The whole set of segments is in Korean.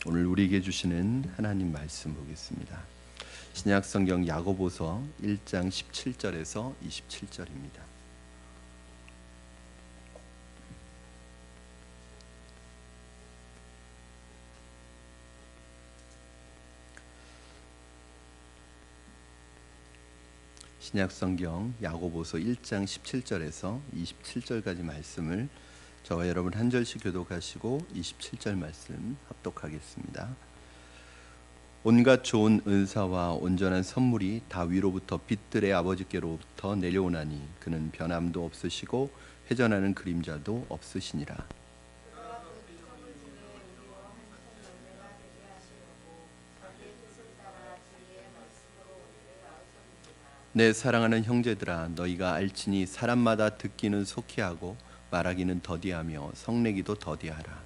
오늘 우리에게 주시는 하나님 말씀 보겠습니다. 신약 성경 야고보서 1장 17절에서 27절입니다. 신약 성경 야고보서 1장 17절에서 27절까지 말씀을 저와 여러분 한 절씩 교독하시고 27절 말씀 합독하겠습니다. 온갖 좋은 은사와 온전한 선물이 다 위로부터 빛들의 아버지께로부터 내려오나니 그는 변함도 없으시고 회전하는 그림자도 없으시니라. 내 사랑하는 형제들아, 너희가 알지니 사람마다 듣기는 속히하고 말하기는 더디하며 성내기도 더디하라.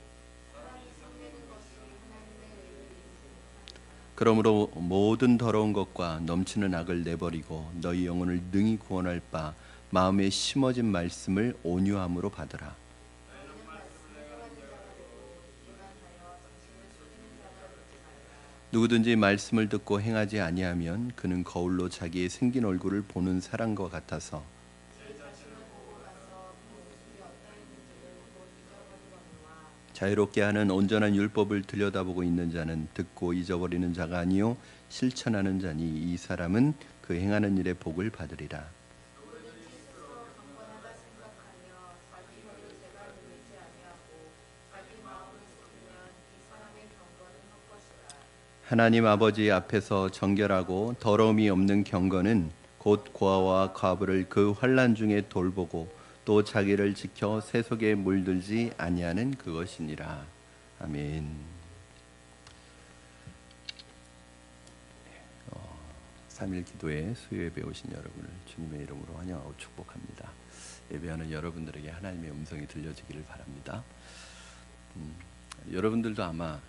그러므로 모든 더러운 것과 넘치는 악을 내버리고 너희 영혼을 능히 구원할 바 마음에 심어진 말씀을 온유함으로 받으라. 누구든지 말씀을 듣고 행하지 아니하면 그는 거울로 자기의 생긴 얼굴을 보는 사람과 같아서 자유롭게 하는 온전한 율법을 들여다보고 있는 자는 듣고 잊어버리는 자가 아니요 실천하는 자니 이 사람은 그 행하는 일의 복을 받으리라. 하나님 아버지 앞에서 정결하고 더러움이 없는 경건은 곧 고아와 과부를 그 환난 중에 돌보고 또 자기를 지켜 세속에 물들지 아니하는 그것이니라. 아멘. 3일 기도에 수요예배 오신 여러분을 주님의 이름으로 환영하고 축복합니다. 예배하는 여러분들에게 하나님의 음성이 들려지기를 바랍니다. 여러분들도 아마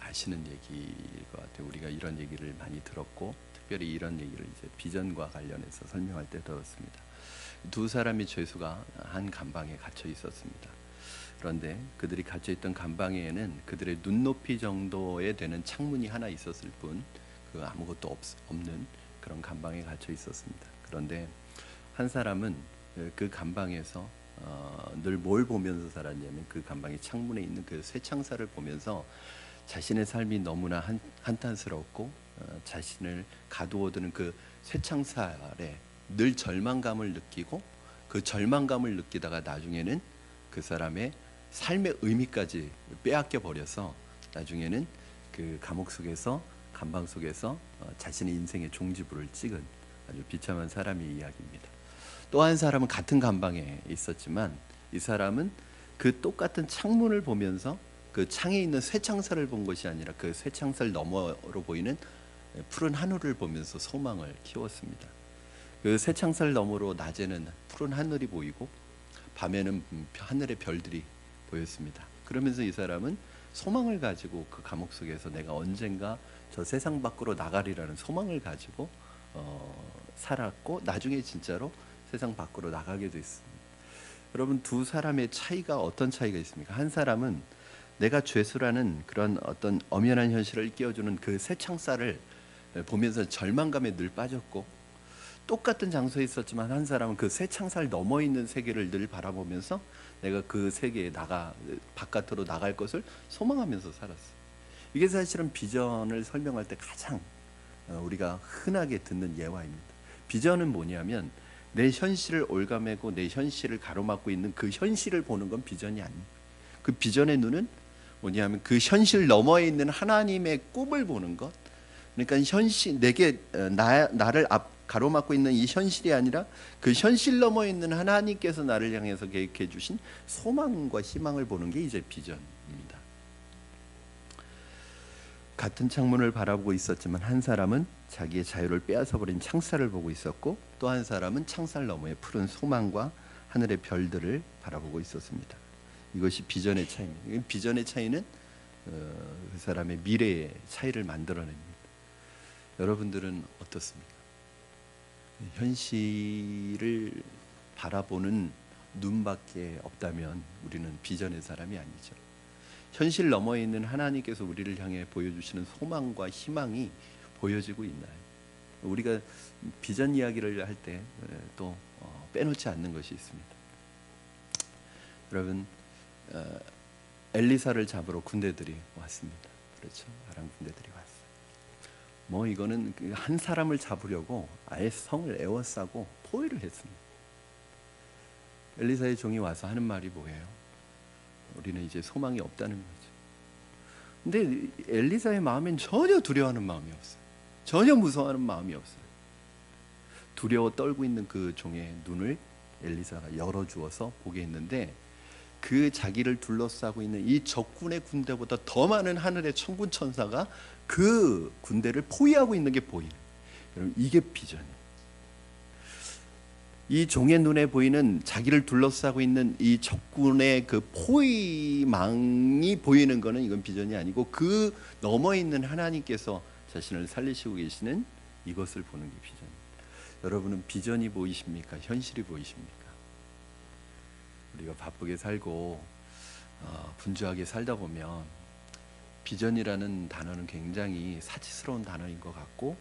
아시는 얘기일 것 같아요. 우리가 이런 얘기를 많이 들었고 특별히 이런 얘기를 이제 비전과 관련해서 설명할 때 들었습니다. 두 사람이 죄수가 한 감방에 갇혀 있었습니다. 그런데 그들이 갇혀 있던 감방에는 그들의 눈높이 정도에 되는 창문이 하나 있었을 뿐 그 아무것도 없는 그런 감방에 갇혀 있었습니다. 그런데 한 사람은 그 감방에서 늘 뭘 보면서 살았냐면 그 감방의 창문에 있는 그 쇠창살을 보면서 자신의 삶이 너무나 한탄스럽고 자신을 가두어두는 그 쇠창살에 늘 절망감을 느끼고 그 절망감을 느끼다가 나중에는 그 사람의 삶의 의미까지 빼앗겨 버려서 나중에는 그 감옥 속에서 감방 속에서 자신의 인생의 종지부를 찍은 아주 비참한 사람의 이야기입니다. 또 한 사람은 같은 감방에 있었지만 이 사람은 그 똑같은 창문을 보면서 그 창에 있는 쇠창살을 본 것이 아니라 그 쇠창살 너머로 보이는 푸른 하늘을 보면서 소망을 키웠습니다. 그 쇠창살 너머로 낮에는 푸른 하늘이 보이고 밤에는 하늘의 별들이 보였습니다. 그러면서 이 사람은 소망을 가지고 그 감옥 속에서 내가 언젠가 저 세상 밖으로 나가리라는 소망을 가지고 살았고 나중에 진짜로 세상 밖으로 나가게 됐습니다. 여러분 두 사람의 차이가 어떤 차이가 있습니까? 한 사람은 내가 죄수라는 그런 어떤 엄연한 현실을 끼워주는 그 쇠창살을 보면서 절망감에 늘 빠졌고 똑같은 장소에 있었지만 한 사람은 그 쇠창살 넘어 있는 세계를 늘 바라보면서 내가 그 세계에 바깥으로 나갈 것을 소망하면서 살았어요. 이게 사실은 비전을 설명할 때 가장 우리가 흔하게 듣는 예화입니다. 비전은 뭐냐면 내 현실을 올가매고 내 현실을 가로막고 있는 그 현실을 보는 건 비전이 아닙니다. 그 비전의 눈은 뭐냐면 그 현실 너머에 있는 하나님의 꿈을 보는 것. 그러니까 현실 내게 나를 가로막고 있는 이 현실이 아니라 그 현실 너머에 있는 하나님께서 나를 향해서 계획해 주신 소망과 희망을 보는 게 이제 비전입니다. 같은 창문을 바라보고 있었지만 한 사람은 자기의 자유를 빼앗아버린 창살을 보고 있었고 또 한 사람은 창살 너머의 푸른 소망과 하늘의 별들을 바라보고 있었습니다. 이것이 비전의 차이입니다. 비전의 차이는 그 사람의 미래의 차이를 만들어냅니다. 여러분들은 어떻습니까? 현실을 바라보는 눈밖에 없다면 우리는 비전의 사람이 아니죠. 현실 너머에 있는 하나님께서 우리를 향해 보여주시는 소망과 희망이 보여지고 있나요? 우리가 비전 이야기를 할 때 또 빼놓지 않는 것이 있습니다. 여러분, 엘리사를 잡으러 군대들이 왔습니다. 그렇죠? 아람 군대들이 왔어요. 뭐 이거는 한 사람을 잡으려고 아예 성을 에워싸고 포위를 했습니다. 엘리사의 종이 와서 하는 말이 뭐예요? 우리는 이제 소망이 없다는 거죠. 근데 엘리사의 마음엔 전혀 두려워하는 마음이 없어요. 전혀 무서워하는 마음이 없어요. 두려워 떨고 있는 그 종의 눈을 엘리사가 열어주어서 보게 했는데, 그 자기를 둘러싸고 있는 이 적군의 군대보다 더 많은 하늘의 천군 천사가 그 군대를 포위하고 있는 게 보이는, 여러분, 이게 비전이에요. 이 종의 눈에 보이는 자기를 둘러싸고 있는 이 적군의 그 포위망이 보이는 것은 이건 비전이 아니고, 그 넘어 있는 하나님께서 자신을 살리시고 계시는 이것을 보는 게 비전입니다. 여러분은 비전이 보이십니까? 현실이 보이십니까? 우리가 바쁘게 살고 분주하게 살다 보면 비전이라는 단어는 굉장히 사치스러운 단어인 것 같고,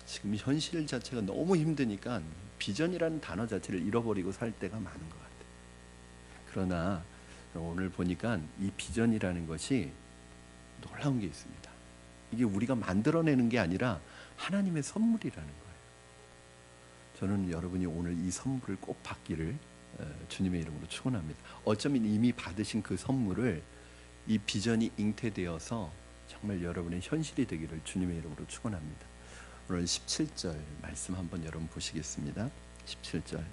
지금 현실 자체가 너무 힘드니까 비전이라는 단어 자체를 잃어버리고 살 때가 많은 것 같아요. 그러나 오늘 보니까 이 비전이라는 것이 놀라운 게 있습니다. 이게 우리가 만들어내는 게 아니라 하나님의 선물이라는 거예요. 저는 여러분이 오늘 이 선물을 꼭 받기를 주님의 이름으로 축원합니다. 어쩌면 이미 받으신 그 선물을, 이 비전이 잉태되어서 정말 여러분의 현실이 되기를 주님의 이름으로 축원합니다. 오늘 17절 말씀 한번 여러분 보시겠습니다. 17절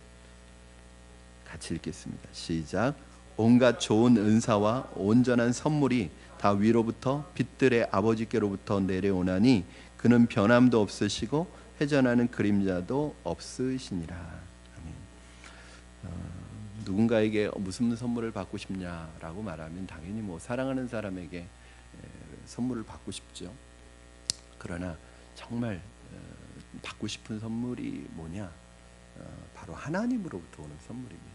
같이 읽겠습니다. 시작. 온갖 좋은 은사와 온전한 선물이 다 위로부터 빛들의 아버지께로부터 내려오나니 그는 변함도 없으시고 회전하는 그림자도 없으시니라. 아멘. 누군가에게 무슨 선물을 받고 싶냐라고 말하면 당연히 뭐 사랑하는 사람에게 선물을 받고 싶죠. 그러나 정말 받고 싶은 선물이 뭐냐? 바로 하나님으로부터 오는 선물입니다.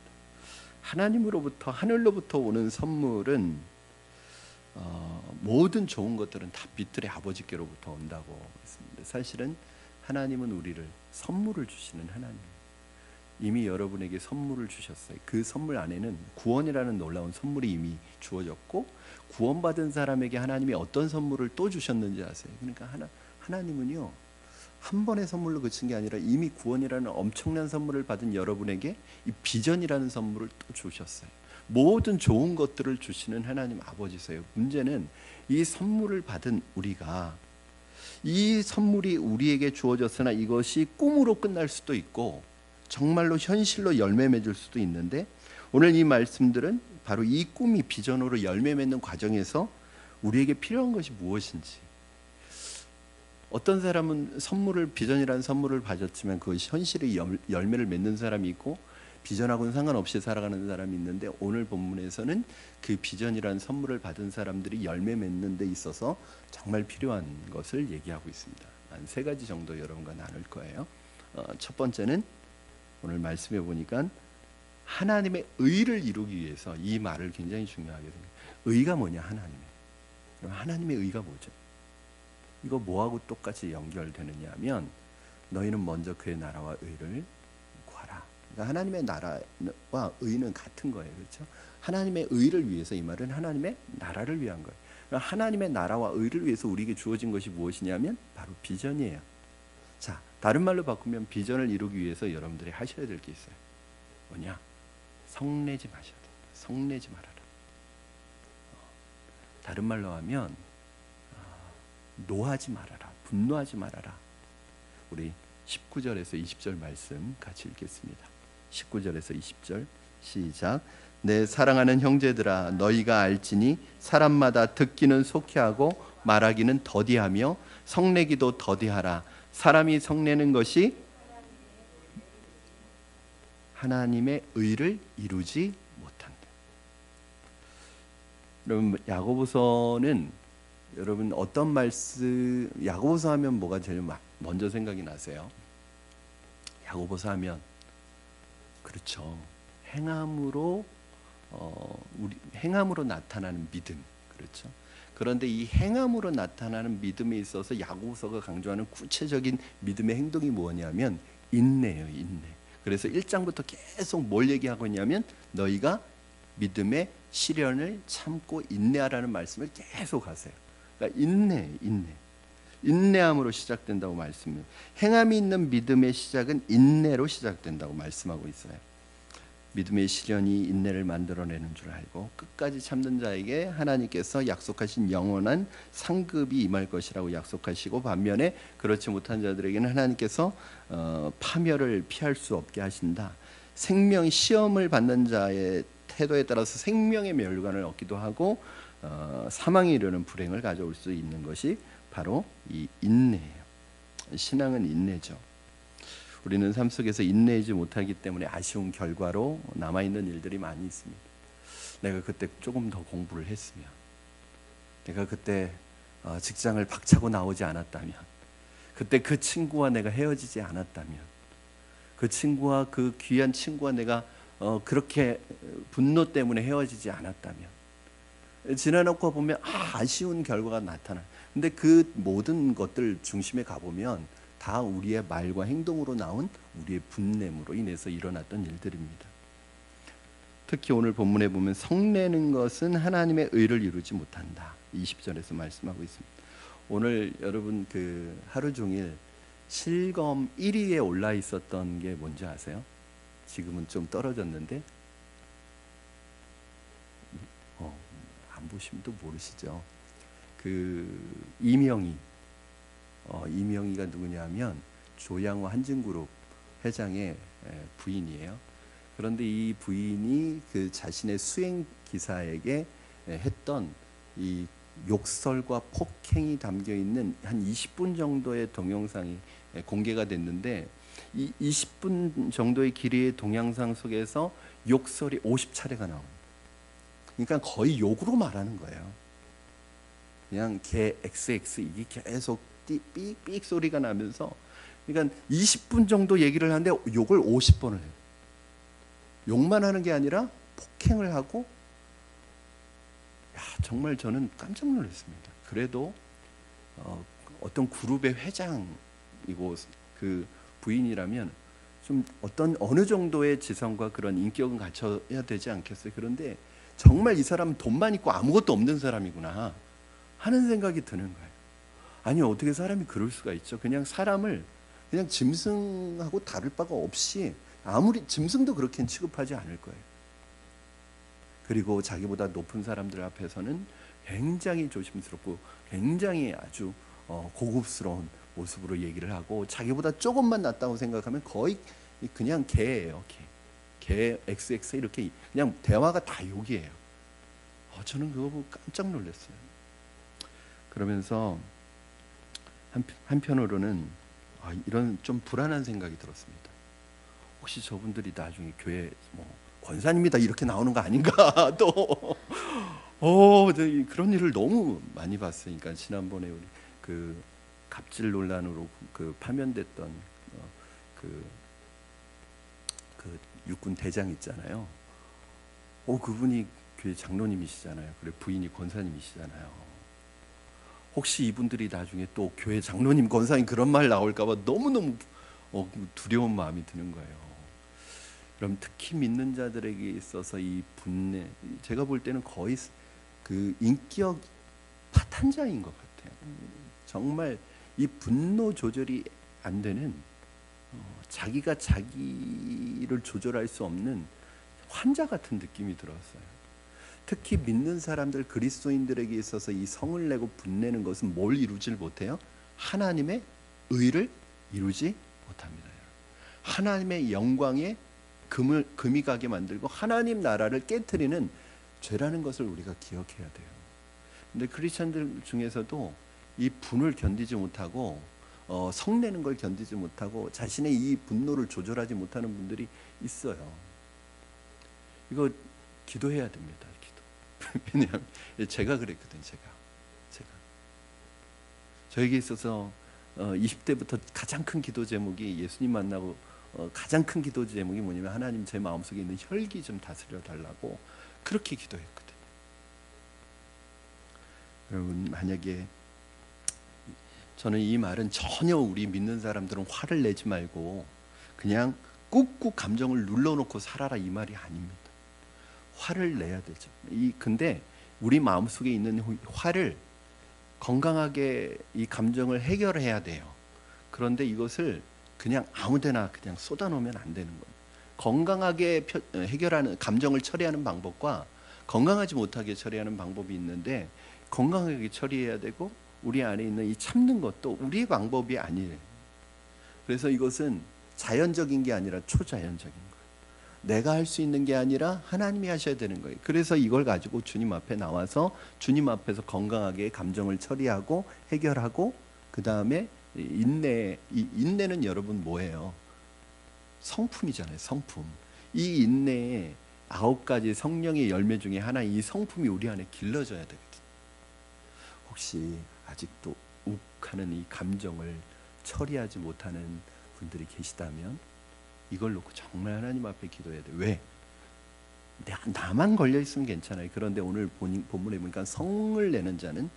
하나님으로부터, 하늘로부터 오는 선물은 모든 좋은 것들은 다 빛들의 아버지께로부터 온다고 했습니다. 사실은 하나님은 우리를 선물을 주시는 하나님, 이미 여러분에게 선물을 주셨어요. 그 선물 안에는 구원이라는 놀라운 선물이 이미 주어졌고, 구원받은 사람에게 하나님이 어떤 선물을 또 주셨는지 아세요? 그러니까 하나님은요, 한 번의 선물로 그친 게 아니라 이미 구원이라는 엄청난 선물을 받은 여러분에게 이 비전이라는 선물을 또 주셨어요. 모든 좋은 것들을 주시는 하나님 아버지세요. 문제는 이 선물을 받은 우리가, 이 선물이 우리에게 주어졌으나 이것이 꿈으로 끝날 수도 있고 정말로 현실로 열매 맺을 수도 있는데, 오늘 이 말씀들은 바로 이 꿈이 비전으로 열매 맺는 과정에서 우리에게 필요한 것이 무엇인지, 어떤 사람은 선물을, 비전이라는 선물을 받았지만 그것이 현실의 열매를 맺는 사람이 있고, 비전하고는 상관없이 살아가는 사람이 있는데, 오늘 본문에서는 그 비전이라는 선물을 받은 사람들이 열매 맺는 데 있어서 정말 필요한 것을 얘기하고 있습니다. 한 세 가지 정도 여러분과 나눌 거예요. 첫 번째는 오늘 말씀해 보니까 하나님의 의를 이루기 위해서, 이 말을 굉장히 중요하게 생각해요. 의가 뭐냐? 하나님의. 그럼 하나님의 의가 뭐죠? 이거 뭐하고 똑같이 연결되느냐 하면, 너희는 먼저 그의 나라와 의를 구하라. 그러니까 하나님의 나라와 의는 같은 거예요. 그렇죠? 하나님의 의를 위해서, 이 말은 하나님의 나라를 위한 거예요. 그러니까 하나님의 나라와 의를 위해서 우리에게 주어진 것이 무엇이냐면 바로 비전이에요. 자, 다른 말로 바꾸면 비전을 이루기 위해서 여러분들이 하셔야 될 게 있어요. 뭐냐? 성내지 마셔야 돼요. 성내지 말아라. 다른 말로 하면 노하지 말아라. 분노하지 말아라. 우리 19절에서 20절 말씀 같이 읽겠습니다. 19절에서 20절 시작. 내 사랑하는 형제들아, 너희가 알지니 사람마다 듣기는 속히하고 말하기는 더디하며 성내기도 더디하라. 사람이 성내는 것이 하나님의 의를 이루지 못한다. 여러분, 야고보서는, 여러분 어떤 말씀, 야고보서 하면 뭐가 제일 먼저 생각이 나세요? 야고보서 하면, 그렇죠, 행함으로 우리 행함으로 나타나는 믿음, 그렇죠? 그런데 이 행함으로 나타나는 믿음에 있어서 야고보서가 강조하는 구체적인 믿음의 행동이 뭐냐면 인내예요, 인내. 그래서 1장부터 계속 뭘 얘기하고 있냐면 너희가 믿음의 시련을 참고 인내하라는 말씀을 계속 하세요. 그러니까 인내함으로 시작된다고 말씀해요. 행함이 있는 믿음의 시작은 인내로 시작된다고 말씀하고 있어요. 믿음의 시련이 인내를 만들어내는 줄 알고 끝까지 참는 자에게 하나님께서 약속하신 영원한 상급이 임할 것이라고 약속하시고, 반면에 그렇지 못한 자들에게는 하나님께서 파멸을 피할 수 없게 하신다. 생명 시험을 받는 자의 태도에 따라서 생명의 멸관을 얻기도 하고 사망에 이르는 불행을 가져올 수 있는 것이 바로 이 인내예요. 신앙은 인내죠. 우리는 삶 속에서 인내하지 못하기 때문에 아쉬운 결과로 남아있는 일들이 많이 있습니다. 내가 그때 조금 더 공부를 했으면, 내가 그때 직장을 박차고 나오지 않았다면, 그때 그 친구와 내가 헤어지지 않았다면, 그 친구와 그 귀한 친구와 내가 그렇게 분노 때문에 헤어지지 않았다면, 지나놓고 보면 아쉬운 결과가 나타나요. 근데 그 모든 것들 중심에 가보면 다 우리의 말과 행동으로 나온 우리의 분냄으로 인해서 일어났던 일들입니다. 특히 오늘 본문에 보면 성내는 것은 하나님의 의를 이루지 못한다, 20절에서 말씀하고 있습니다. 오늘 여러분 그 하루 종일 실검 1위에 올라 있었던 게 뭔지 아세요? 지금은 좀 떨어졌는데 안 보시면 또 모르시죠. 그 이명희가 누구냐면 조양호 한진그룹 회장의 부인이에요. 그런데 이 부인이 그 자신의 수행 기사에게 했던 이 욕설과 폭행이 담겨 있는 한 20분 정도의 동영상이 공개가 됐는데, 이 20분 정도의 길이의 동영상 속에서 욕설이 50차례가 나옵니다. 그러니까 거의 욕으로 말하는 거예요. 그냥 개 XX 이게 계속 삑삑 소리가 나면서, 그러니까 20분 정도 얘기를 하는데 욕을 50번을 해요. 욕만 하는 게 아니라 폭행을 하고, 정말 저는 깜짝 놀랐습니다. 그래도 어떤 그룹의 회장이고 그 부인이라면 좀 어느 정도의 지성과 그런 인격은 갖춰야 되지 않겠어요? 그런데 정말 이 사람은 돈만 있고 아무것도 없는 사람이구나 하는 생각이 드는 거예요. 아니, 어떻게 사람이 그럴 수가 있죠? 그냥 사람을 그냥 짐승하고 다를 바가 없이, 아무리 짐승도 그렇게는 취급하지 않을 거예요. 그리고 자기보다 높은 사람들 앞에서는 굉장히 조심스럽고 굉장히 아주 고급스러운 모습으로 얘기를 하고, 자기보다 조금만 낫다고 생각하면 거의 그냥 개예요. 개 XX 이렇게 그냥 대화가 다 욕이에요. 저는 그거 보고 깜짝 놀랐어요. 그러면서 한편으로는 이런 좀 불안한 생각이 들었습니다. 혹시 저분들이 나중에 교회 권사님이다 이렇게 나오는 거 아닌가 또 그런 일을 너무 많이 봤으니까. 지난번에 우리 그 갑질 논란으로 그 파면됐던 그 육군 대장 있잖아요. 그분이 교회 장로님이시잖아요. 그리고 부인이 권사님이시잖아요. 혹시 이분들이 나중에 또 교회 장로님, 권사님 그런 말 나올까봐 너무너무 두려운 마음이 드는 거예요. 그럼 특히 믿는 자들에게 있어서 이 분내, 제가 볼 때는 거의 그 인격 파탄자인 것 같아요. 정말 이 분노 조절이 안 되는, 자기가 자기를 조절할 수 없는 환자 같은 느낌이 들었어요. 특히 믿는 사람들, 그리스도인들에게 있어서 이 성을 내고 분내는 것은 뭘 이루질 못해요? 하나님의 의를 이루지 못합니다. 하나님의 영광에 금이 가게 만들고 하나님 나라를 깨트리는 죄라는 것을 우리가 기억해야 돼요. 근데 크리스천들 중에서도 이 분을 견디지 못하고 성내는 걸 견디지 못하고 자신의 이 분노를 조절하지 못하는 분들이 있어요. 이거 기도해야 됩니다. 왜냐하면 제가 그랬거든요. 제가 저에게 있어서 20대부터 가장 큰 기도 제목이, 예수님 만나고 가장 큰 기도 제목이 뭐냐면, 하나님 제 마음속에 있는 혈기 좀 다스려 달라고 그렇게 기도했거든요. 여러분, 만약에 저는 이 말은 전혀 우리 믿는 사람들은 화를 내지 말고 그냥 꾹꾹 감정을 눌러놓고 살아라 이 말이 아닙니다. 화를 내야 되죠. 근데 우리 마음속에 있는 화를 건강하게 이 감정을 해결해야 돼요. 그런데 이것을 그냥 아무데나 그냥 쏟아놓으면 안 되는 거예요. 건강하게 해결하는, 감정을 처리하는 방법과 건강하지 못하게 처리하는 방법이 있는데, 건강하게 처리해야 되고 우리 안에 있는 이 참는 것도 우리의 방법이 아니에요. 그래서 이것은 자연적인 게 아니라 초자연적인 거예요. 내가 할 수 있는 게 아니라 하나님이 하셔야 되는 거예요. 그래서 이걸 가지고 주님 앞에 나와서 주님 앞에서 건강하게 감정을 처리하고 해결하고, 그 다음에 인내는 여러분 뭐예요? 성품이잖아요. 성품. 이 인내의 9가지 성령의 열매 중에 하나, 이 성품이 우리 안에 길러져야 되거든요. 혹시 아직도 욱하는 이 감정을 처리하지 못하는 분들이 계시다면 이걸 놓고 정말 하나님 앞에 기도해야 돼요. 왜? 나만 걸려 있으면 괜찮아요. 그런데 오늘 본문에 보니까 성을 내는 자는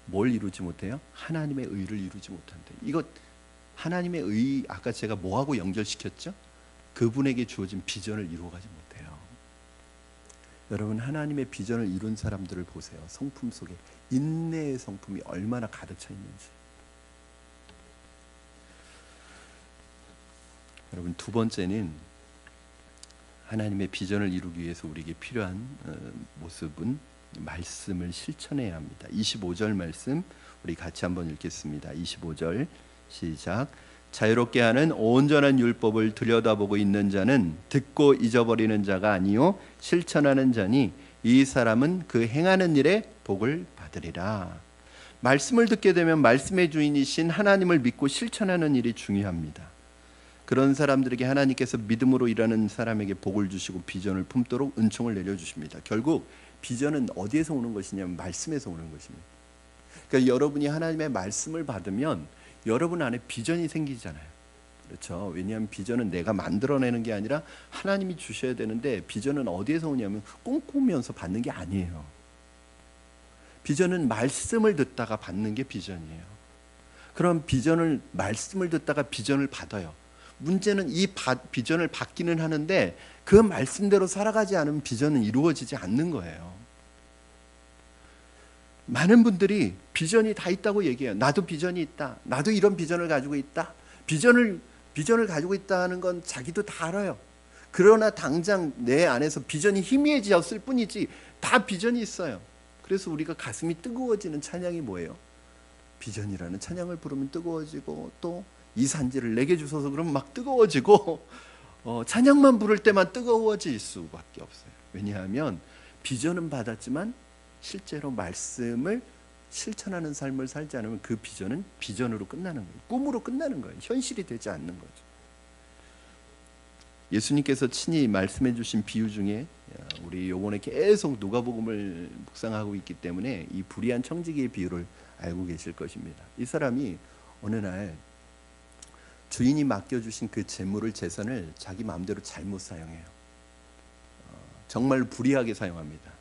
뭘 이루지 못해요? 하나님의 의를 이루지 못한대. 이거 하나님의 의, 아까 제가 뭐하고 연결시켰죠? 그분에게 주어진 비전을 이루어가지 못해요. 여러분, 하나님의 비전을 이룬 사람들을 보세요. 성품 속에 인내의 성품이 얼마나 가득 차 있는지. 여러분, 두 번째는 하나님의 비전을 이루기 위해서 우리에게 필요한 모습은 말씀을 실천해야 합니다. 25절 말씀 우리 같이 한번 읽겠습니다. 25절 시작. 자유롭게 하는 온전한 율법을 들여다보고 있는 자는 듣고 잊어버리는 자가 아니요 실천하는 자니 이 사람은 그 행하는 일에 복을 받으리라. 말씀을 듣게 되면 말씀의 주인이신 하나님을 믿고 실천하는 일이 중요합니다. 그런 사람들에게 하나님께서 믿음으로 일하는 사람에게 복을 주시고 비전을 품도록 은총을 내려주십니다. 결국 비전은 어디에서 오는 것이냐면 말씀에서 오는 것입니다. 그러니까 여러분이 하나님의 말씀을 받으면 여러분 안에 비전이 생기잖아요. 그렇죠? 왜냐하면 비전은 내가 만들어내는 게 아니라 하나님이 주셔야 되는데, 비전은 어디에서 오냐면 꿈꾸면서 받는 게 아니에요. 비전은 말씀을 듣다가 받는 게 비전이에요. 그럼 말씀을 듣다가 비전을 받아요. 문제는 이 비전을 받기는 하는데 그 말씀대로 살아가지 않으면 비전은 이루어지지 않는 거예요. 많은 분들이 비전이 다 있다고 얘기해요. 나도 비전이 있다. 나도 이런 비전을 가지고 있다. 비전을 가지고 있다는 건 자기도 다 알아요. 그러나 당장 내 안에서 비전이 희미해졌을 뿐이지 다 비전이 있어요. 그래서 우리가 가슴이 뜨거워지는 찬양이 뭐예요? 비전이라는 찬양을 부르면 뜨거워지고, 또 이 산지를 내게 주소서 그러면 막 뜨거워지고, 찬양만 부를 때만 뜨거워질 수밖에 없어요. 왜냐하면 비전은 받았지만 실제로 말씀을 실천하는 삶을 살지 않으면 그 비전은 비전으로 끝나는 거예요. 꿈으로 끝나는 거예요. 현실이 되지 않는 거죠. 예수님께서 친히 말씀해 주신 비유 중에, 우리 요번에 계속 누가복음을 묵상하고 있기 때문에 이 불의한 청지기의 비유를 알고 계실 것입니다. 이 사람이 어느 날 주인이 맡겨주신 그 재물을, 재산을 자기 마음대로 잘못 사용해요. 정말 불의하게 사용합니다.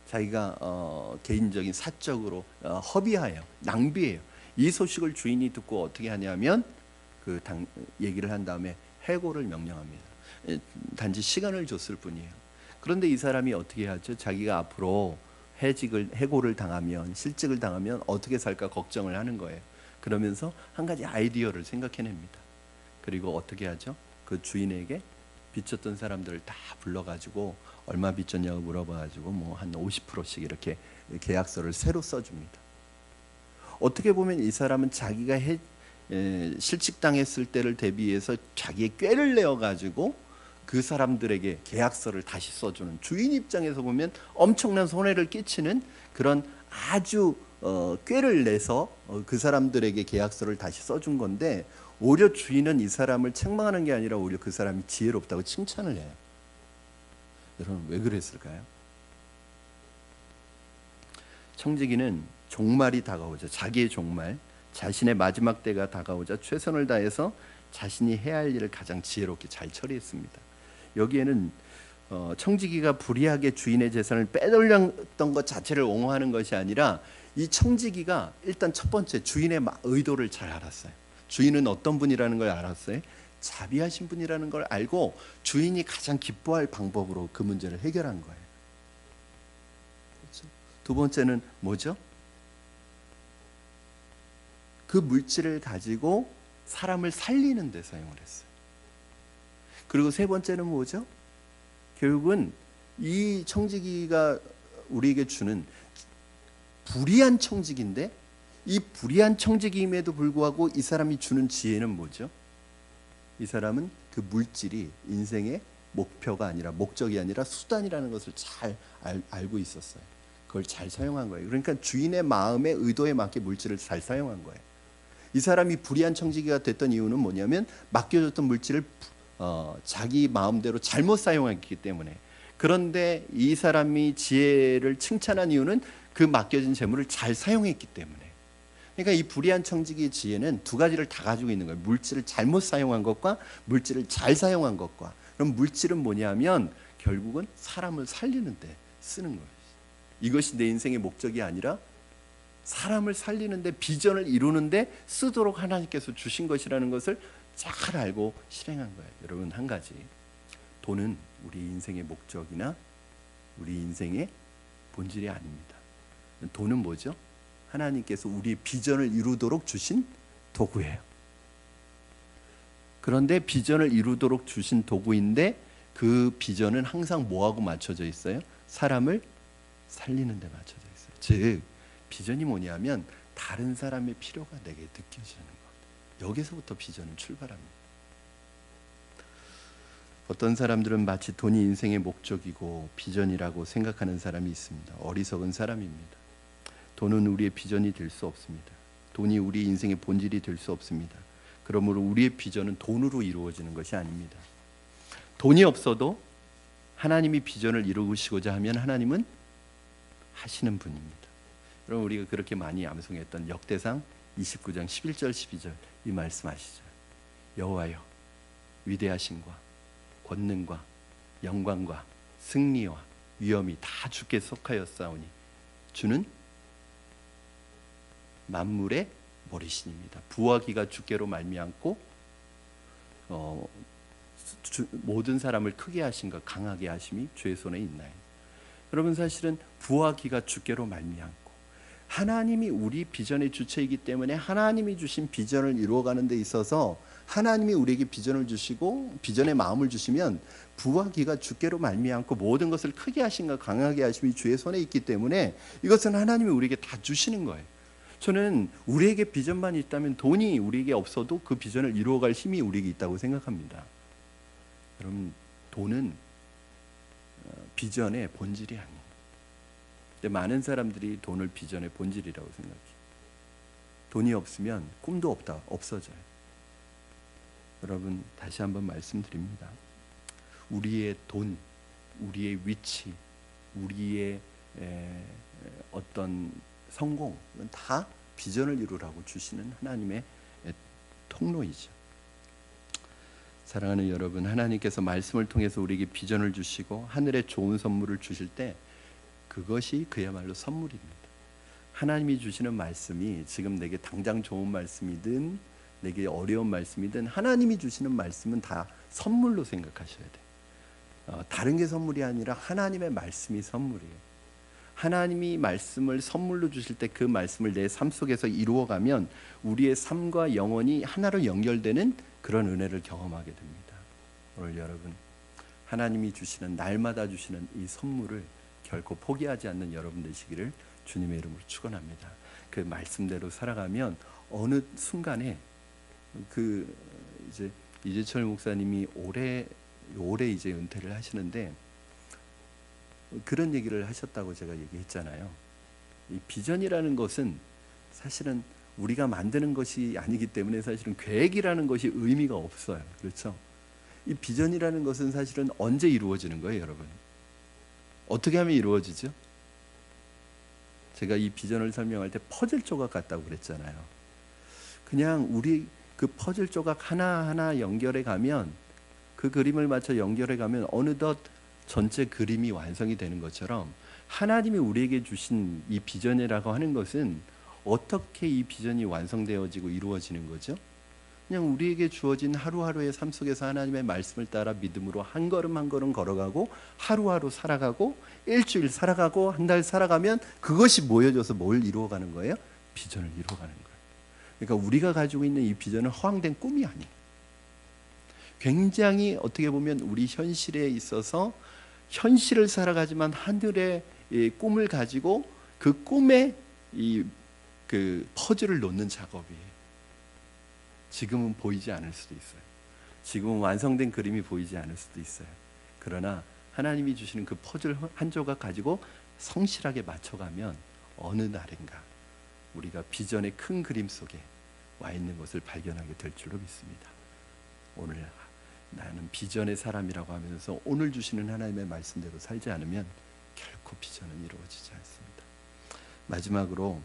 자기가 개인적인 사적으로 허비하여 낭비해요. 이 소식을 주인이 듣고 어떻게 하냐면 얘기를 한 다음에 해고를 명령합니다. 단지 시간을 줬을 뿐이에요. 그런데 이 사람이 어떻게 하죠? 자기가 앞으로 해고를 당하면, 실직을 당하면 어떻게 살까 걱정을 하는 거예요. 그러면서 한 가지 아이디어를 생각해냅니다. 그리고 어떻게 하죠? 그 주인에게 빚졌던 사람들을 다 불러가지고 얼마 빚졌냐고 물어봐가지고 뭐 한 50%씩 이렇게 계약서를 새로 써줍니다. 어떻게 보면 이 사람은 자기가 실직당했을 때를 대비해서 자기의 꾀를 내어가지고 그 사람들에게 계약서를 다시 써주는, 주인 입장에서 보면 엄청난 손해를 끼치는 그런 아주 꾀를 내서 그 사람들에게 계약서를 다시 써준 건데, 오히려 주인은 이 사람을 책망하는 게 아니라 오히려 그 사람이 지혜롭다고 칭찬을 해요. 여러분, 왜 그랬을까요? 청지기는 종말이 다가오자, 자기의 종말, 자신의 마지막 때가 다가오자 최선을 다해서 자신이 해야 할 일을 가장 지혜롭게 잘 처리했습니다. 여기에는 청지기가 불의하게 주인의 재산을 빼돌렸던 것 자체를 옹호하는 것이 아니라 이 청지기가 일단 첫 번째 주인의 의도를 잘 알았어요. 주인은 어떤 분이라는 걸 알았어요. 자비하신 분이라는 걸 알고 주인이 가장 기뻐할 방법으로 그 문제를 해결한 거예요. 그렇죠? 두 번째는 뭐죠? 그 물질을 가지고 사람을 살리는 데 사용을 했어요. 그리고 세 번째는 뭐죠? 결국은 이 청지기가 우리에게 주는 불의한 청지기인데, 이 불의한 청지기임에도 불구하고 이 사람이 주는 지혜는 뭐죠? 이 사람은 그 물질이 인생의 목표가 아니라, 목적이 아니라 수단이라는 것을 잘 알고 있었어요. 그걸 잘 사용한 거예요. 그러니까 주인의 마음의 의도에 맞게 물질을 잘 사용한 거예요. 이 사람이 불의한 청지기가 됐던 이유는 뭐냐면 맡겨졌던 물질을 자기 마음대로 잘못 사용했기 때문에. 그런데 이 사람이 지혜를 칭찬한 이유는 그 맡겨진 재물을 잘 사용했기 때문에. 그러니까 이 불의한 청지기의 지혜는 두 가지를 다 가지고 있는 거예요. 물질을 잘못 사용한 것과 물질을 잘 사용한 것과. 그럼 물질은 뭐냐면 결국은 사람을 살리는 데 쓰는 거예요. 이것이 내 인생의 목적이 아니라 사람을 살리는데, 비전을 이루는데 쓰도록 하나님께서 주신 것이라는 것을 잘 알고 실행한 거예요. 여러분, 한 가지, 돈은 우리 인생의 목적이나 우리 인생의 본질이 아닙니다. 돈은 뭐죠? 하나님께서 우리의 비전을 이루도록 주신 도구예요. 그런데 비전을 이루도록 주신 도구인데 그 비전은 항상 뭐하고 맞춰져 있어요? 사람을 살리는 데 맞춰져 있어요. 즉 비전이 뭐냐면 다른 사람의 필요가 내게 느껴지는 것. 여기서부터 비전은 출발합니다. 어떤 사람들은 마치 돈이 인생의 목적이고 비전이라고 생각하는 사람이 있습니다. 어리석은 사람입니다. 돈은 우리의 비전이 될 수 없습니다. 돈이 우리 인생의 본질이 될 수 없습니다. 그러므로 우리의 비전은 돈으로 이루어지는 것이 아닙니다. 돈이 없어도 하나님이 비전을 이루시고자 하면 하나님은 하시는 분입니다. 여러분, 우리가 그렇게 많이 암송했던 역대상 29장 11절 12절 이 말씀 아시죠? 여호와여, 위대하심과 권능과 영광과 승리와 위엄이 다 주께 속하였사오니 주는 만물의 머리신입니다. 부와 기가 주께로 말미암고 모든 사람을 크게 하심과 강하게 하심이 주의 손에 있나요? 여러분, 사실은 부와 기가 주께로 말미암고 하나님이 우리 비전의 주체이기 때문에 하나님이 주신 비전을 이루어가는 데 있어서 하나님이 우리에게 비전을 주시고 비전의 마음을 주시면 부와 기가 주께로 말미암고 모든 것을 크게 하심과 강하게 하심이 주의 손에 있기 때문에 이것은 하나님이 우리에게 다 주시는 거예요. 저는 우리에게 비전만 있다면 돈이 우리에게 없어도 그 비전을 이루어갈 힘이 우리에게 있다고 생각합니다. 여러분, 돈은 비전의 본질이 아닙니다. 근데 많은 사람들이 돈을 비전의 본질이라고 생각해요. 돈이 없으면 꿈도 없어져요. 여러분, 다시 한번 말씀드립니다. 우리의 돈, 우리의 위치, 우리의 어떤 성공은 다 비전을 이루라고 주시는 하나님의 통로이죠. 사랑하는 여러분, 하나님께서 말씀을 통해서 우리에게 비전을 주시고 하늘의 좋은 선물을 주실 때 그것이 그야말로 선물입니다. 하나님이 주시는 말씀이 지금 내게 당장 좋은 말씀이든 내게 어려운 말씀이든 하나님이 주시는 말씀은 다 선물로 생각하셔야 돼요. 다른 게 선물이 아니라 하나님의 말씀이 선물이에요. 하나님이 말씀을 선물로 주실 때 그 말씀을 내 삶 속에서 이루어가면 우리의 삶과 영혼이 하나로 연결되는 그런 은혜를 경험하게 됩니다. 오늘 여러분, 하나님이 주시는, 날마다 주시는 이 선물을 결코 포기하지 않는 여러분 되시기를 주님의 이름으로 축원합니다. 그 말씀대로 살아가면 어느 순간에 이제 이재철 목사님이 올해 이제 은퇴를 하시는데 그런 얘기를 하셨다고 제가 얘기했잖아요. 이 비전이라는 것은 사실은 우리가 만드는 것이 아니기 때문에 사실은 계획이라는 것이 의미가 없어요. 그렇죠? 이 비전이라는 것은 사실은 언제 이루어지는 거예요, 여러분? 어떻게 하면 이루어지죠? 제가 이 비전을 설명할 때 퍼즐 조각 같다고 그랬잖아요. 그냥 우리 그 퍼즐 조각 하나하나 연결해 가면, 그 그림을 맞춰 연결해 가면 어느덧 전체 그림이 완성이 되는 것처럼 하나님이 우리에게 주신 이 비전이라고 하는 것은 어떻게 이 비전이 완성되어지고 이루어지는 거죠? 그냥 우리에게 주어진 하루하루의 삶 속에서 하나님의 말씀을 따라 믿음으로 한 걸음 한 걸음 걸어가고 하루하루 살아가고 일주일 살아가고 한 달 살아가면 그것이 모여져서 뭘 이루어가는 거예요? 비전을 이루어가는 거예요. 그러니까 우리가 가지고 있는 이 비전은 허황된 꿈이 아니에요. 굉장히 어떻게 보면 우리 현실에 있어서 현실을 살아가지만 하늘의 꿈을 가지고 그 꿈에 그 퍼즐을 놓는 작업이에요. 지금은 보이지 않을 수도 있어요. 지금은 완성된 그림이 보이지 않을 수도 있어요. 그러나 하나님이 주시는 그 퍼즐 한 조각 가지고 성실하게 맞춰가면 어느 날인가 우리가 비전의 큰 그림 속에 와 있는 것을 발견하게 될 줄로 믿습니다. 오늘 나는 비전의 사람이라고 하면서 오늘 주시는 하나님의 말씀대로 살지 않으면 결코 비전은 이루어지지 않습니다. 마지막으로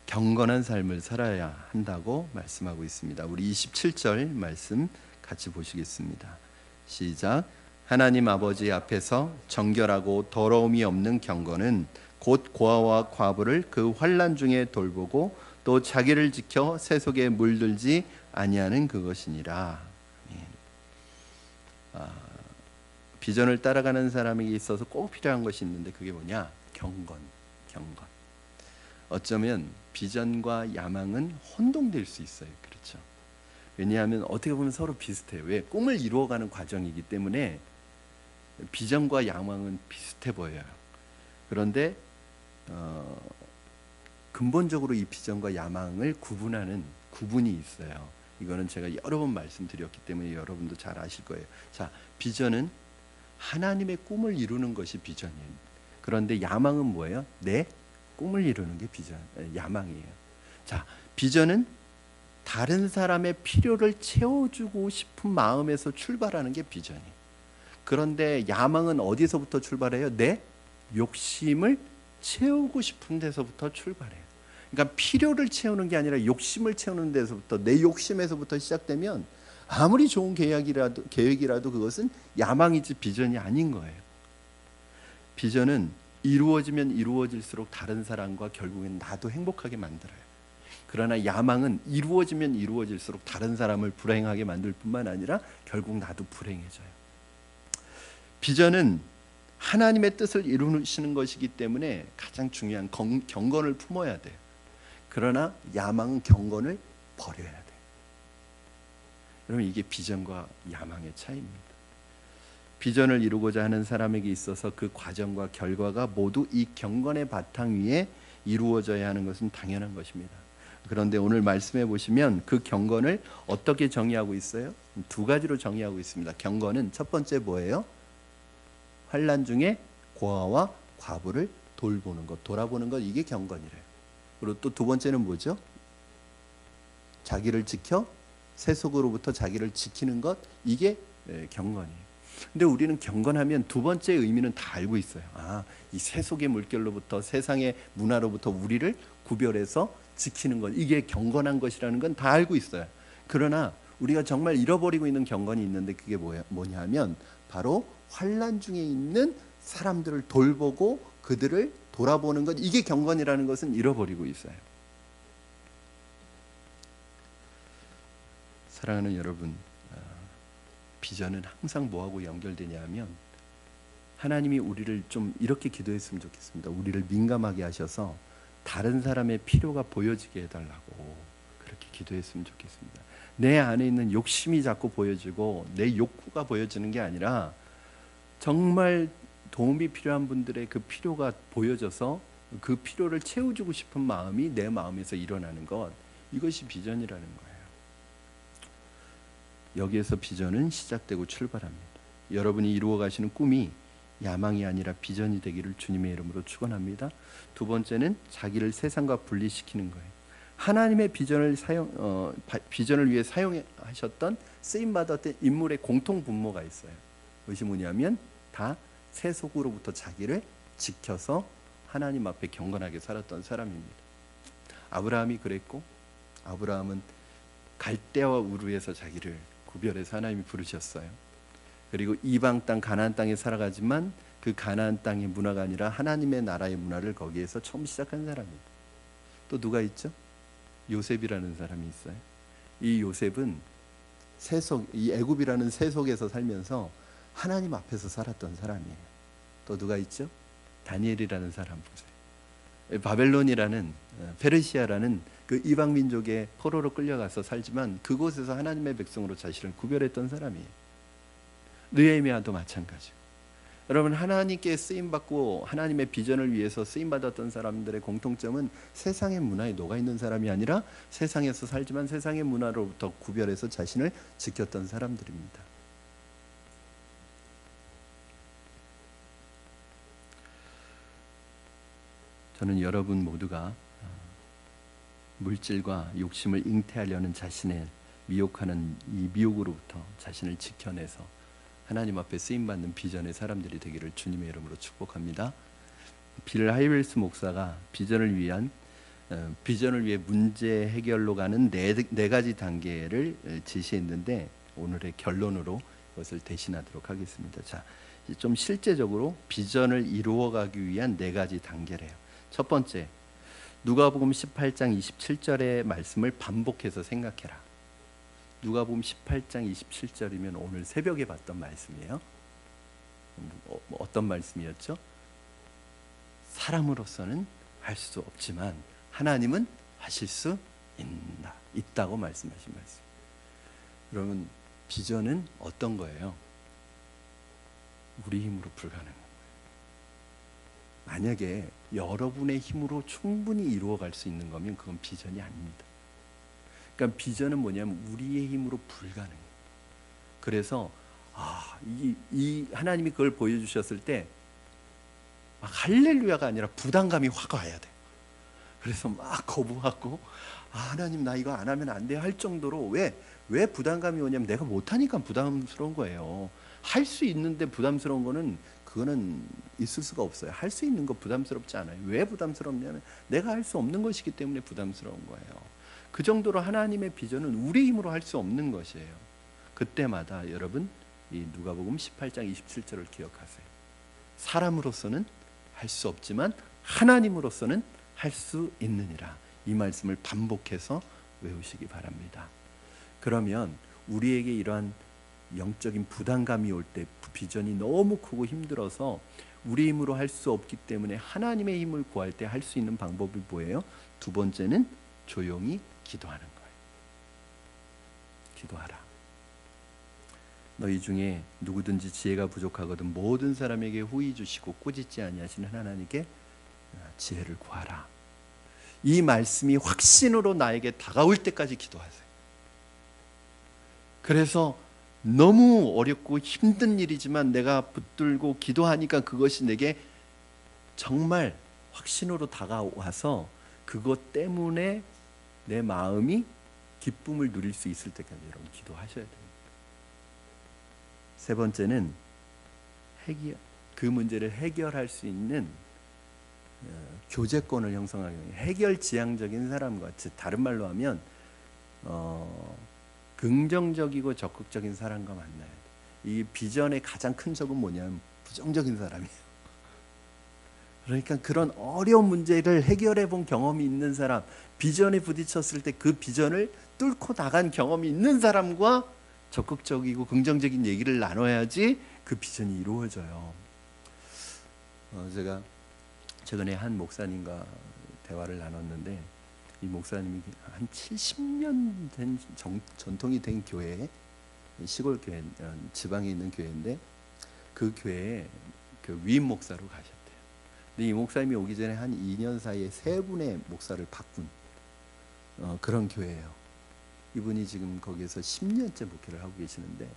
경건한 삶을 살아야 한다고 말씀하고 있습니다. 우리 27절 말씀 같이 보시겠습니다. 시작. 하나님 아버지 앞에서 정결하고 더러움이 없는 경건은 곧 고아와 과부를 그 환난 중에 돌보고 또 자기를 지켜 세속에 물들지 아니하는 그것이니라. 비전을 따라가는 사람에게 있어서 꼭 필요한 것이 있는데 그게 뭐냐? 경건. 어쩌면 비전과 야망은 혼동될 수 있어요. 그렇죠? 왜냐하면 어떻게 보면 서로 비슷해요. 왜? 꿈을 이루어가는 과정이기 때문에 비전과 야망은 비슷해 보여요. 그런데 근본적으로 이 비전과 야망을 구분하는 구분이 있어요. 이거는 제가 여러 번 말씀드렸기 때문에 여러분도 잘 아실 거예요. 자, 비전은 하나님의 꿈을 이루는 것이 비전이에요. 그런데 야망은 뭐예요? 내 꿈을 이루는 게 비전, 야망이에요. 자, 비전은 다른 사람의 필요를 채워주고 싶은 마음에서 출발하는 게 비전이에요. 그런데 야망은 어디서부터 출발해요? 내 욕심을 채우고 싶은 데서부터 출발해요. 그러니까 필요를 채우는 게 아니라 욕심을 채우는 데서부터, 내 욕심에서부터 시작되면 아무리 좋은 계획이라도 그것은 야망이지 비전이 아닌 거예요. 비전은 이루어지면 이루어질수록 다른 사람과 결국엔 나도 행복하게 만들어요. 그러나 야망은 이루어지면 이루어질수록 다른 사람을 불행하게 만들 뿐만 아니라 결국 나도 불행해져요. 비전은 하나님의 뜻을 이루시는 것이기 때문에 가장 중요한 경건을 품어야 돼요. 그러나 야망은 경건을 버려야 돼요. 여러분, 이게 비전과 야망의 차이입니다. 비전을 이루고자 하는 사람에게 있어서 그 과정과 결과가 모두 이 경건의 바탕 위에 이루어져야 하는 것은 당연한 것입니다. 그런데 오늘 말씀해 보시면 그 경건을 어떻게 정의하고 있어요? 두 가지로 정의하고 있습니다. 경건은 첫 번째 뭐예요? 환난 중에 고아와 과부를 돌보는 것, 돌아보는 것, 이게 경건이래요. 그리고 또 두 번째는 뭐죠? 자기를 지켜 세속으로부터 자기를 지키는 것, 이게 경건이에요. 근데 우리는 경건하면 두 번째 의미는 다 알고 있어요. 이 세속의 물결로부터, 세상의 문화로부터 우리를 구별해서 지키는 것, 이게 경건한 것이라는 건 다 알고 있어요. 그러나 우리가 정말 잃어버리고 있는 경건이 있는데 그게 뭐냐 하면 바로 환난 중에 있는 사람들을 돌보고 그들을 돌아보는 것, 이게 경건이라는 것은 잃어버리고 있어요. 사랑하는 여러분, 비전은 항상 뭐하고 연결되냐 하면 하나님이 우리를 좀 이렇게 기도했으면 좋겠습니다. 우리를 민감하게 하셔서 다른 사람의 필요가 보여지게 해달라고 그렇게 기도했으면 좋겠습니다. 내 안에 있는 욕심이 자꾸 보여지고 내 욕구가 보여지는 게 아니라 정말 도움이 필요한 분들의 그 필요가 보여져서 그 필요를 채워주고 싶은 마음이 내 마음에서 일어나는 것, 이것이 비전이라는 거예요. 여기에서 비전은 시작되고 출발합니다. 여러분이 이루어 가시는 꿈이 야망이 아니라 비전이 되기를 주님의 이름으로 축원합니다. 두 번째는 자기를 세상과 분리시키는 거예요. 하나님의 비전을 위해 사용하셨던 쓰임받았던 인물의 공통 분모가 있어요. 그것이 뭐냐면 다 세속으로부터 자기를 지켜서 하나님 앞에 경건하게 살았던 사람입니다. 아브라함이 그랬고, 아브라함은 갈대와 우르에서 자기를 구별해서 하나님이 부르셨어요. 그리고 이방 땅 가나안 땅에 살아가지만 그 가나안 땅의 문화가 아니라 하나님의 나라의 문화를 거기에서 처음 시작한 사람이에요. 또 누가 있죠? 요셉이라는 사람이 있어요. 이 요셉은 이 애굽이라는 세속에서 살면서 하나님 앞에서 살았던 사람이에요. 또 누가 있죠? 다니엘이라는 사람 보세요. 바벨론이라는 페르시아라는 그 이방 민족의 포로로 끌려가서 살지만 그곳에서 하나님의 백성으로 자신을 구별했던 사람이에요. 느헤미야도 마찬가지고. 여러분, 하나님께 쓰임받고 하나님의 비전을 위해서 쓰임받았던 사람들의 공통점은 세상의 문화에 녹아있는 사람이 아니라 세상에서 살지만 세상의 문화로부터 구별해서 자신을 지켰던 사람들입니다. 저는 여러분 모두가 물질과 욕심을 잉태하려는 자신의 미혹하는 이 미혹으로부터 자신을 지켜내서 하나님 앞에 쓰임받는 비전의 사람들이 되기를 주님의 이름으로 축복합니다. 빌 하이웰스 목사가 비전을 위해 문제 해결로 가는 네 가지 단계를 제시했는데 오늘의 결론으로 이것을 대신하도록 하겠습니다. 자, 좀 실제적으로 비전을 이루어가기 위한 네 가지 단계래요. 첫 번째, 누가복음 18장 27절의 말씀을 반복해서 생각해라. 누가복음 18장 27절이면 오늘 새벽에 봤던 말씀이에요. 어떤 말씀이었죠? 사람으로서는 할 수 없지만 하나님은 하실 수 있다고 말씀하신 말씀. 여러분, 비전은 어떤 거예요? 우리 힘으로 불가능한 거예요. 만약에 여러분의 힘으로 충분히 이루어갈 수 있는 거면 그건 비전이 아닙니다. 그러니까 비전은 뭐냐면 우리의 힘으로 불가능해요. 그래서 이 하나님이 그걸 보여주셨을 때 막 할렐루야가 아니라 부담감이 확 와야 돼요. 그래서 막 거부하고 하나님 나 이거 안 하면 안 돼 할 정도로 왜 부담감이 오냐면 내가 못하니까 부담스러운 거예요. 할 수 있는데 부담스러운 거는 그거는 있을 수가 없어요. 할 수 있는 거 부담스럽지 않아요. 왜 부담스럽냐면 내가 할 수 없는 것이기 때문에 부담스러운 거예요. 그 정도로 하나님의 비전은 우리 힘으로 할 수 없는 것이에요. 그때마다 여러분 이 누가복음 18장 27절을 기억하세요. 사람으로서는 할 수 없지만 하나님으로서는 할 수 있느니라. 이 말씀을 반복해서 외우시기 바랍니다. 그러면 우리에게 이러한 영적인 부담감이 올 때 비전이 너무 크고 힘들어서 우리 힘으로 할 수 없기 때문에 하나님의 힘을 구할 때 할 수 있는 방법이 뭐예요? 두 번째는 조용히 기도하는 거예요. 기도하라. 너희 중에 누구든지 지혜가 부족하거든 모든 사람에게 후히 주시고 꾸짖지 아니하시는 하나님께 지혜를 구하라. 이 말씀이 확신으로 나에게 다가올 때까지 기도하세요. 그래서 너무 어렵고 힘든 일이지만 내가 붙들고 기도하니까 그것이 내게 정말 확신으로 다가와서 그것 때문에 내 마음이 기쁨을 누릴 수 있을 때까지 여러분 기도하셔야 됩니다. 세 번째는 그 문제를 해결할 수 있는 교제권을 형성하기 위해 해결지향적인 사람과, 즉 다른 말로 하면 긍정적이고 적극적인 사람과 만나야 돼. 이 비전의 가장 큰 적은 뭐냐면 부정적인 사람이에요. 그러니까 그런 어려운 문제를 해결해 본 경험이 있는 사람, 비전에 부딪혔을 때 그 비전을 뚫고 나간 경험이 있는 사람과 적극적이고 긍정적인 얘기를 나눠야지 그 비전이 이루어져요. 제가 최근에 한 목사님과 대화를 나눴는데 이 목사님이 한 70년 된 전통이 된 교회, 시골 교회, 지방에 있는 교회인데 그 교회에 그 위임 목사로 가셨대요. 근데 이 목사님이 오기 전에 한 2년 사이에 3분의 목사를 바꾼 그런 교회예요. 이분이 지금 거기에서 10년째 목회를 하고 계시는데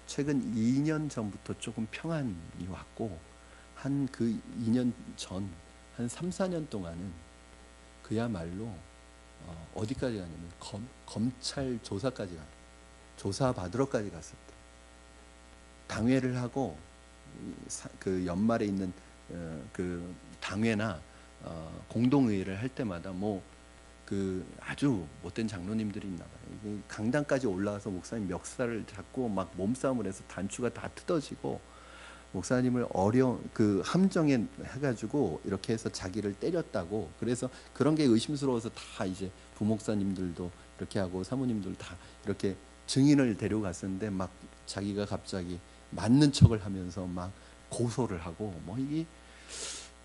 최근 2년 전부터 조금 평안이 왔고 한 그 2년 전 한 3, 4년 동안은 그야말로 어디까지 가냐면 검찰 조사까지 조사 받으러까지 갔었대. 당회를 하고 그 연말에 있는 그 당회나 공동회의를 할 때마다 뭐 그 아주 못된 장로님들이 있나 봐요. 강당까지 올라와서 목사님 멱살을 잡고 막 몸싸움을 해서 단추가 다 뜯어지고 목사님을 그 함정에 해가지고 이렇게 해서 자기를 때렸다고. 그래서 그런 게 의심스러워서 다 이제 부목사님들도 이렇게 하고 사모님들 다 이렇게 증인을 데려갔었는데 막 자기가 갑자기 맞는 척을 하면서 막 고소를 하고 뭐 이게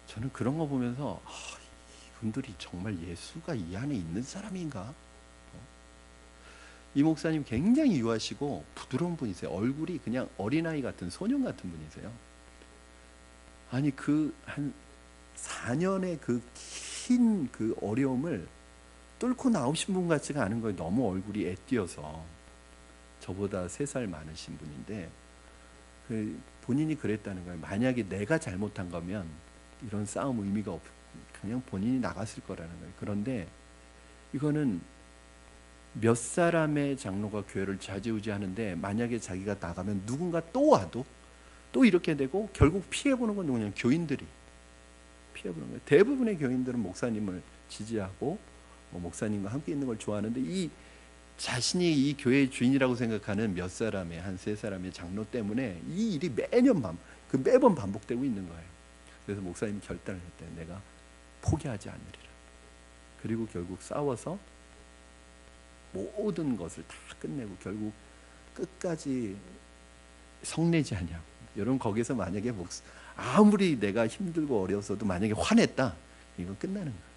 저는 그런 거 보면서 이분들이 정말 예수가 이 안에 있는 사람인가? 이 목사님 굉장히 유하시고 부드러운 분이세요. 얼굴이 그냥 어린아이 같은 소년 같은 분이세요. 아니 그 한 4년의 그 긴 그 어려움을 뚫고 나오신 분 같지가 않은 거예요. 너무 얼굴이 애띄어서. 저보다 3살 많으신 분인데 본인이 그랬다는 거예요. 만약에 내가 잘못한 거면 이런 싸움 의미가 없, 그냥 본인이 나갔을 거라는 거예요. 그런데 이거는 몇 사람의 장로가 교회를 좌지우지하는데 만약에 자기가 나가면 누군가 또 와도 또 이렇게 되고 결국 피해보는 건 누구냐? 교인들이 피해보는 거예요. 대부분의 교인들은 목사님을 지지하고 목사님과 함께 있는 걸 좋아하는데 이 자신이 이 교회의 주인이라고 생각하는 몇 사람의 한 3사람의 장로 때문에 이 일이 매번 반복되고 있는 거예요. 그래서 목사님이 결단을 했대요. 내가 포기하지 않으리라. 그리고 결국 싸워서 모든 것을 다 끝내고 결국 끝까지 성내지 않냐고. 여러분 거기서 만약에 아무리 내가 힘들고 어려웠어도 만약에 화냈다, 이건 끝나는 거예요.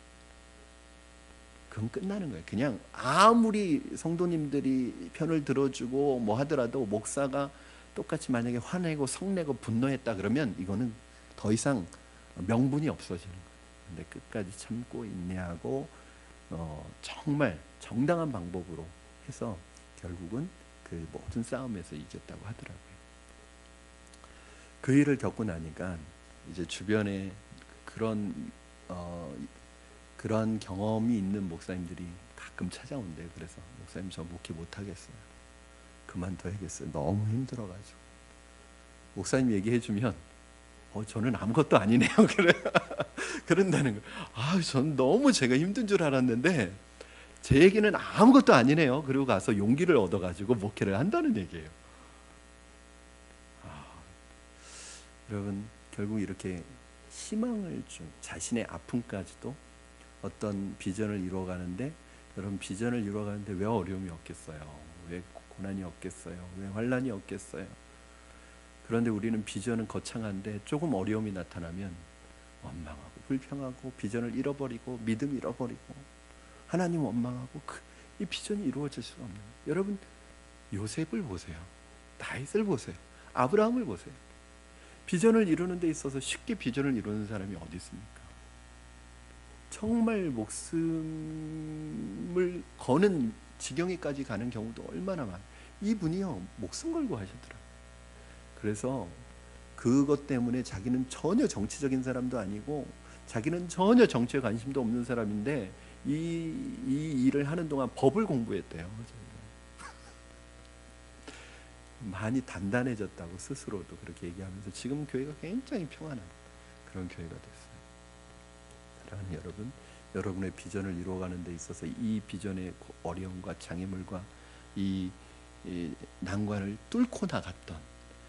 그건 끝나는 거예요. 그냥 아무리 성도님들이 편을 들어주고 뭐 하더라도 목사가 똑같이 만약에 화내고 성내고 분노했다 그러면 이거는 더 이상 명분이 없어지는 거예요. 근데 끝까지 참고 인내하고 정말 정당한 방법으로 해서 결국은 그 모든 싸움에서 이겼다고 하더라고요. 그 일을 겪고 나니까 이제 주변에 그런 경험이 있는 목사님들이 가끔 찾아온대요. 그래서 목사님 저 목회 못하겠어요. 그만둬야겠어요. 너무 힘들어가지고. 목사님 얘기해주면 저는 아무것도 아니네요. 그래. 그런다는 거예요. 전 너무 제가 힘든 줄 알았는데 제 얘기는 아무것도 아니네요. 그리고 가서 용기를 얻어가지고 목회를 한다는 얘기예요. 여러분 결국 이렇게 희망을 준 자신의 아픔까지도 어떤 비전을 이루어가는데, 여러분 비전을 이루어가는데 왜 어려움이 없겠어요? 왜 고난이 없겠어요? 왜 환난이 없겠어요? 그런데 우리는 비전은 거창한데 조금 어려움이 나타나면 원망하고 불평하고 비전을 잃어버리고 믿음 잃어버리고 하나님 원망하고 이 비전이 이루어질 수가 없는 거예요. 여러분 요셉을 보세요. 다윗을 보세요. 아브라함을 보세요. 비전을 이루는 데 있어서 쉽게 비전을 이루는 사람이 어디 있습니까? 정말 목숨을 거는 지경에까지 가는 경우도 얼마나 많아요. 이분이요 목숨 걸고 하시더라고요. 그래서 그것 때문에 자기는 전혀 정치적인 사람도 아니고 자기는 전혀 정치에 관심도 없는 사람인데 이 일을 하는 동안 법을 공부했대요. 많이 단단해졌다고 스스로도 그렇게 얘기하면서 지금 교회가 굉장히 평안한 그런 교회가 됐어요. 사랑하는 여러분, 여러분의 비전을 이루어가는 데 있어서 이 비전의 어려움과 장애물과 이 난관을 뚫고 나갔던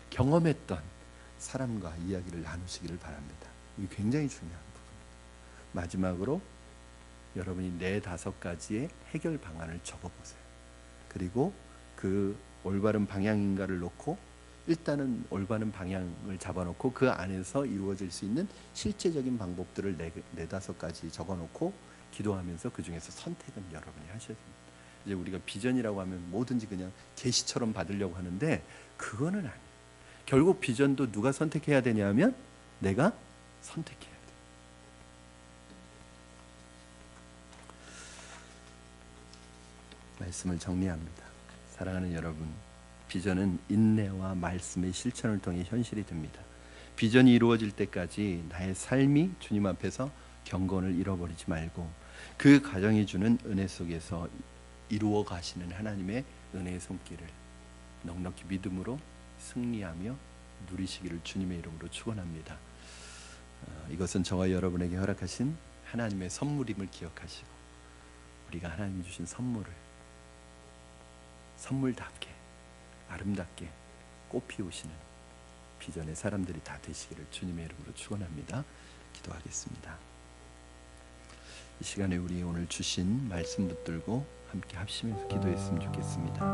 경험했던 사람과 이야기를 나누시기를 바랍니다. 이게 굉장히 중요한 부분입니다. 마지막으로 여러분이 4-5가지의 해결 방안을 적어보세요. 그리고 그 올바른 방향인가를 놓고 일단은 올바른 방향을 잡아놓고 그 안에서 이루어질 수 있는 실제적인 방법들을 4-5가지 적어놓고 기도하면서 그 중에서 선택은 여러분이 하셔야 됩니다. 이제 우리가 비전이라고 하면 뭐든지 그냥 계시처럼 받으려고 하는데 그거는 아니에요. 결국 비전도 누가 선택해야 되냐면 내가 선택해야 돼요. 말씀을 정리합니다. 사랑하는 여러분, 비전은 인내와 말씀의 실천을 통해 현실이 됩니다. 비전이 이루어질 때까지 나의 삶이 주님 앞에서 경건을 잃어버리지 말고 그 과정이 주는 은혜 속에서 이루어 가시는 하나님의 은혜의 손길을 넉넉히 믿음으로 승리하며 누리시기를 주님의 이름으로 축원합니다. 이것은 저와 여러분에게 허락하신 하나님의 선물임을 기억하시고 우리가 하나님 주신 선물답게 아름답게 꽃 피우시는 비전의 사람들이 다 되시기를 주님의 이름으로 축원합니다. 기도하겠습니다. 이 시간에 우리 오늘 주신 말씀 붙들고 함께 합심해서 기도했으면 좋겠습니다.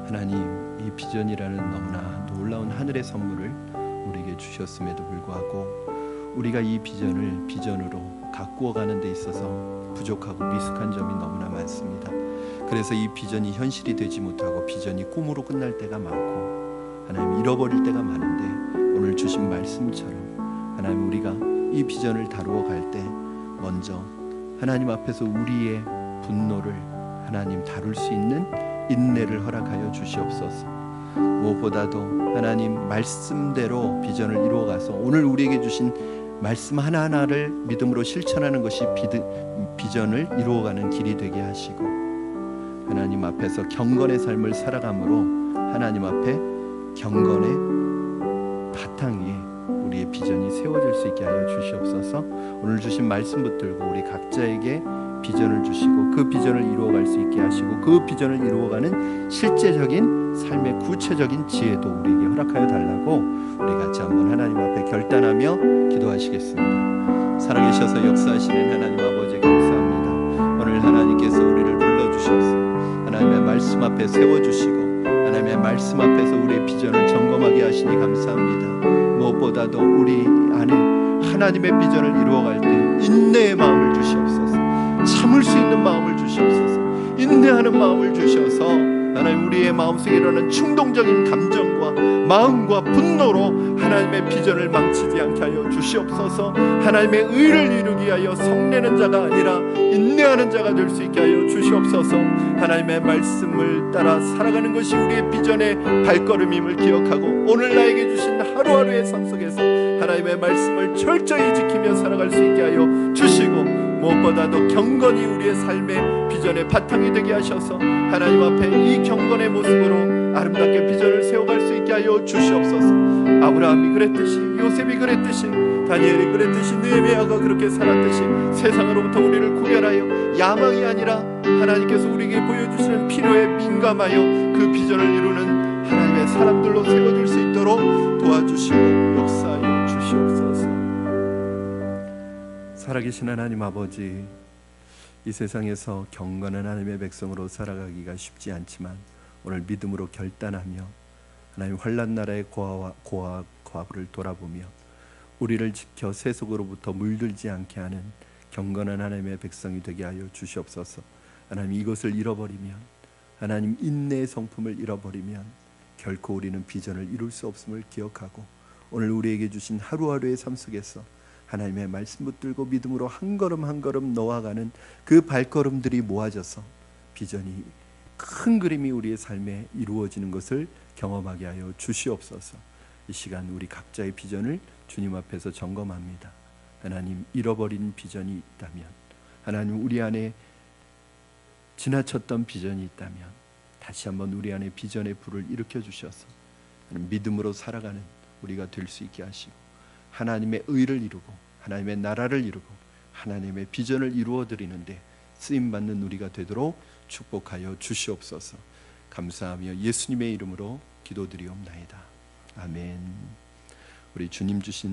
하나님, 이 비전이라는 너무나 놀라운 하늘의 선물을 우리에게 주셨음에도 불구하고 우리가 이 비전을 비전으로 가꾸어 가는 데 있어서 부족하고 미숙한 점이 너무나 많습니다. 그래서 이 비전이 현실이 되지 못하고 비전이 꿈으로 끝날 때가 많고 하나님 잃어버릴 때가 많은데, 오늘 주신 말씀처럼 하나님 우리가 이 비전을 다루어 갈 때 먼저 하나님 앞에서 우리의 분노를 하나님 다룰 수 있는 인내를 허락하여 주시옵소서. 무엇보다도 하나님 말씀대로 비전을 이루어가서 오늘 우리에게 주신 말씀 하나하나를 믿음으로 실천하는 것이 비전을 이루어가는 길이 되게 하시고, 하나님 앞에서 경건의 삶을 살아감으로 하나님 앞에 경건의 바탕 위에 우리의 비전이 세워질 수 있게 하여 주시옵소서. 오늘 주신 말씀 붙들고 우리 각자에게 비전을 주시고 그 비전을 이루어갈 수 있게 하시고, 그 비전을 이루어가는 실제적인 삶의 구체적인 지혜도 우리에게 허락하여 달라고 우리 같이 한번 하나님 앞에 결단하며 기도하시겠습니다. 살아계셔서 역사하시는 하나님 아버지 감사합니다. 오늘 하나님께서 우리를 불러주셔서 하나님의 말씀 앞에 세워주시고 하나님의 말씀 앞에서 우리의 비전을 점검하게 하시니 감사합니다. 무엇보다도 우리 안에 하나님의 비전을 이루어갈 때 인내의 마음을 주시옵소서. 참을 수 있는 마음을 주시옵소서. 인내하는 마음을 주셔서 하나님 우리의 마음속에 일어나는 충동적인 감정과 마음과 분노로 하나님의 비전을 망치지 않게 하여 주시옵소서. 하나님의 의를 이루기 위하여 성내는 자가 아니라 인내하는 자가 될 수 있게 하여 주시옵소서. 하나님의 말씀을 따라 살아가는 것이 우리의 비전의 발걸음임을 기억하고 오늘 나에게 주신 하루하루의 삶 속에서 하나님의 말씀을 철저히 지키며 살아갈 수 있게 하여 주시고, 무엇보다도 경건이 우리의 삶의 비전의 바탕이 되게 하셔서 하나님 앞에 이 경건의 모습으로 아름답게 비전을 세워갈 수 있게 하여 주시옵소서. 아브라함이 그랬듯이, 요셉이 그랬듯이, 다니엘이 그랬듯이, 느헤미야가 그렇게 살았듯이 세상으로부터 우리를 구별하여 야망이 아니라 하나님께서 우리에게 보여주시는 필요에 민감하여 그 비전을 이루는 하나님의 사람들로 세워줄 수 있도록 도와주시고 역사하여 주시옵소서. 살아계신 하나님 아버지, 이 세상에서 경건한 하나님의 백성으로 살아가기가 쉽지 않지만 오늘 믿음으로 결단하며 하나님 환난 나라의 고아와 과부를 돌아보며 우리를 지켜 세속으로부터 물들지 않게 하는 경건한 하나님의 백성이 되게 하여 주시옵소서. 하나님 이것을 잃어버리면, 하나님 인내의 성품을 잃어버리면 결코 우리는 비전을 이룰 수 없음을 기억하고 오늘 우리에게 주신 하루하루의 삶 속에서 하나님의 말씀 붙들고 믿음으로 한 걸음 한 걸음 놓아가는 그 발걸음들이 모아져서 비전이, 큰 그림이 우리의 삶에 이루어지는 것을 경험하게 하여 주시옵소서. 이 시간 우리 각자의 비전을 주님 앞에서 점검합니다. 하나님 잃어버린 비전이 있다면, 하나님 우리 안에 지나쳤던 비전이 있다면 다시 한번 우리 안에 비전의 불을 일으켜 주셔서 믿음으로 살아가는 우리가 될 수 있게 하시고 하나님의 의를 이루고 하나님의 나라를 이루고 하나님의 비전을 이루어 드리는데 쓰임받는 우리가 되도록 축복하여 주시옵소서. 감사하며 예수님의 이름으로 기도드리옵나이다. 아멘. 우리 주님 주신